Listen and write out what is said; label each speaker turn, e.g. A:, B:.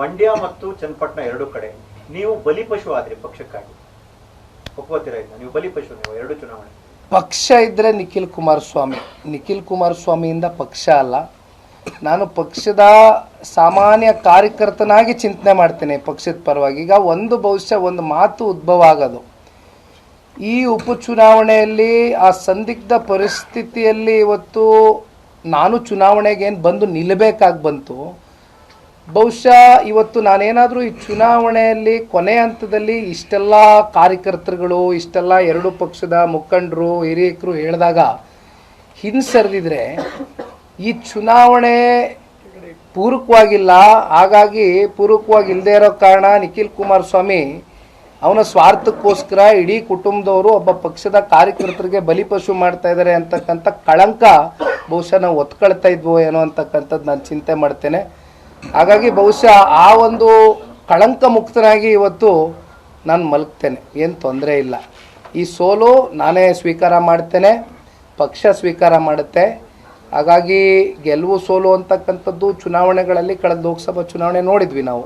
A: ಮಂಡ್ಯ ಮತ್ತು ಚನ್ನಪಟ್ಟಣ ಎರಡು ಕಡೆ ನೀವು ಬಲಿಪಶು ಆದ್ರಿ ಪಕ್ಷಕ್ಕಾಗಿ, ಒಪ್ಕೋತೀರಾ ಇದನ್ನ? ನೀವು ಬಲಿಪಶು, ನೀವು ಎರಡು ಚುನಾವಣೆ.
B: ಪಕ್ಷ ಇದ್ದರೆ ನಿಖಿಲ್ ಕುಮಾರಸ್ವಾಮಿಯಿಂದ ಪಕ್ಷ ಅಲ್ಲ. ನಾನು ಪಕ್ಷದ ಸಾಮಾನ್ಯ ಕಾರ್ಯಕರ್ತನಾಗಿ ಚಿಂತನೆ ಮಾಡ್ತೇನೆ ಪಕ್ಷದ ಪರವಾಗಿ. ಈಗ ಬಹುಶಃ ಒಂದು ಮಾತು ಉದ್ಭವ ಆಗೋದು, ಈ ಉಪಚುನಾವಣೆಯಲ್ಲಿ ಆ ಸಂದಿಗ್ಧ ಪರಿಸ್ಥಿತಿಯಲ್ಲಿ ಇವತ್ತು ನಾನು ಚುನಾವಣೆಗೆ ಏನು ಬಂದು ನಿಲ್ಲಬೇಕಾಗಿ ಬಂತು. ಬಹುಶಃ ಇವತ್ತು ನಾನೇನಾದರೂ ಈ ಚುನಾವಣೆಯಲ್ಲಿ ಕೊನೆ ಹಂತದಲ್ಲಿ ಇಷ್ಟೆಲ್ಲ ಕಾರ್ಯಕರ್ತರುಗಳು, ಇಷ್ಟೆಲ್ಲ ಎರಡು ಪಕ್ಷದ ಮುಖಂಡರು, ಹಿರಿಯಕರು ಹೇಳಿದಾಗ ಹಿಂಸರಿದಿದ್ರೆ ಈ ಚುನಾವಣೆ ಪೂರಕವಾಗಿಲ್ಲ. ಹಾಗಾಗಿ ಪೂರಕವಾಗಿಲ್ಲದೆ ಇರೋ ಕಾರಣ ನಿಖಿಲ್ ಕುಮಾರಸ್ವಾಮಿ ಅವನ ಸ್ವಾರ್ಥಕ್ಕೋಸ್ಕರ ಇಡೀ ಕುಟುಂಬದವರು ಒಬ್ಬ ಪಕ್ಷದ ಕಾರ್ಯಕರ್ತರಿಗೆ ಬಲಿಪಶು ಮಾಡ್ತಾ ಇದ್ದಾರೆ ಅಂತಕ್ಕಂಥ ಕಳಂಕ ಬಹುಶಃ ನಾವು ಒತ್ಕೊಳ್ತಾ ಇದ್ವೋ ಏನೋ ಅಂತಕ್ಕಂಥದ್ದು ನಾನು ಚಿಂತೆ ಮಾಡ್ತೇನೆ. ಹಾಗಾಗಿ ಬಹುಶಃ ಆ ಒಂದು ಕಳಂಕ ಮುಕ್ತನಾಗಿ ಇವತ್ತು ನಾನು ಮಲಗ್ತೇನೆ, ಏನು ತೊಂದರೆ ಇಲ್ಲ. ಈ ಸೋಲು ನಾನೇ ಸ್ವೀಕಾರ ಮಾಡ್ತೇನೆ, ಪಕ್ಷ ಸ್ವೀಕಾರ ಮಾಡುತ್ತೆ. ಹಾಗಾಗಿ ಗೆಲುವು ಸೋಲು ಅಂತಕ್ಕಂಥದ್ದು ಚುನಾವಣೆಗಳಲ್ಲಿ ಕಳೆದ ಲೋಕಸಭಾ ಚುನಾವಣೆ ನೋಡಿದ್ವಿ ನಾವು.